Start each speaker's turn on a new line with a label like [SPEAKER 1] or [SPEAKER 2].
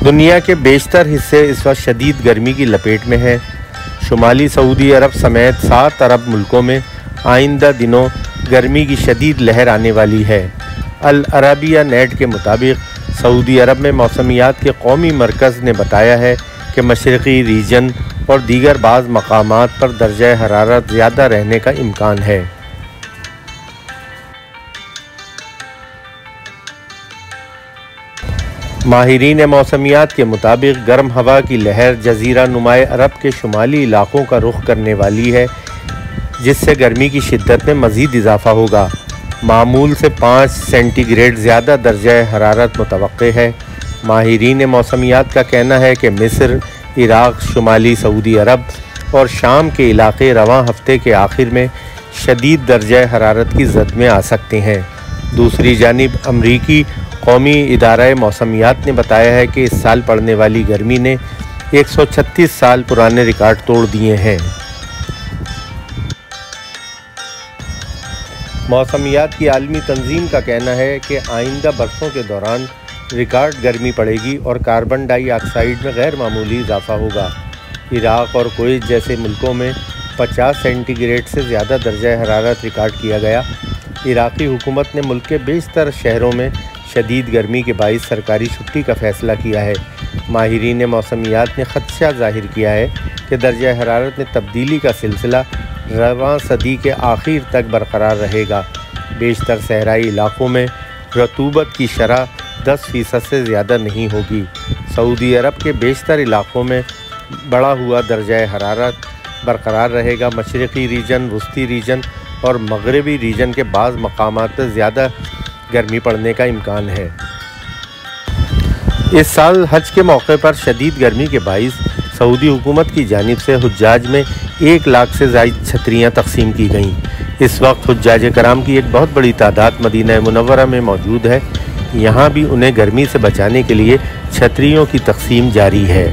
[SPEAKER 1] दुनिया के बेशतर हिस्से इस वक्त शदीद गर्मी की लपेट में हैं। शुमाली सऊदी अरब समेत 7 अरब मुल्कों में आइंदा दिनों गर्मी की शदीद लहर आने वाली है। अल अरबिया नेट के मुताबिक सऊदी अरब में मौसमियात के कौमी मरकज़ ने बताया है कि मशरक़ी रीजन और दीगर बाज़ मकामात पर दर्जा हरारत ज़्यादा रहने का इम्कान है। माहिरीन मौसमियात के मुताबिक गर्म हवा की लहर जज़ीरा नुमाए अरब के शुमाली इलाक़ों का रुख करने वाली है, जिससे गर्मी की शिद्दत में मज़ीद इजाफ़ा होगा। मामूल से 5 सेंटीग्रेड ज़्यादा दर्जा हरारत मुतवक्के है। माहिरीन मौसमियात का कहना है कि मिस्र, इराक़, शुमाली सऊदी अरब और शाम के इलाक़े रवां हफ्ते के आखिर में शदीद दर्जा हरारत की जद में आ सकते हैं। दूसरी जानिब अमरीकी कौमी इदारा मौसमियात ने बताया है कि इस साल पड़ने वाली गर्मी ने 136 साल पुराने रिकॉर्ड तोड़ दिए हैं। मौसमियात की आलमी तंजीम का कहना है कि आइंदा बरसों के दौरान रिकॉर्ड गर्मी पड़ेगी और कार्बन डाइऑक्साइड में गैर मामूली इजाफा होगा। इराक़ और कुवैत जैसे मुल्कों में 50 सेंटीग्रेड से ज़्यादा दर्जा हरारत रिकॉर्ड किया गया। इराक़ी हुकूमत ने मुल्क के बेशतर शहरों में शदीद गर्मी के बाइस सरकारी छुट्टी का फ़ैसला किया है। माहिरीन मौसमियात ने ख़दशा ज़ाहिर किया है कि दर्जा हरारत में तब्दीली का सिलसिला रवां सदी के आखिर तक बरकरार रहेगा। बेशतर सहराई इलाक़ों में रतूबत की शरह 10% से ज़्यादा नहीं होगी। सऊदी अरब के बेशतर इलाक़ों में बढ़ा हुआ दर्जा हरारत बरकरार रहेगा। मशरक़ी रीजन, वस्ती रीजन और मगरबी रीजन के बाज़ मकामात पर ज़्यादा गर्मी पड़ने का इम्कान है। इस साल हज के मौके पर शदीद गर्मी के बाइस सऊदी हुकूमत की जानिब से हुज्जाज में 1 लाख से ज़ायद छतरियाँ तकसीम की गईं। इस वक्त हुज्जाज कराम की एक बहुत बड़ी तादाद मदीना मुनव्वरा में मौजूद है। यहाँ भी उन्हें गर्मी से बचाने के लिए छतरियों की तकसीम जारी है।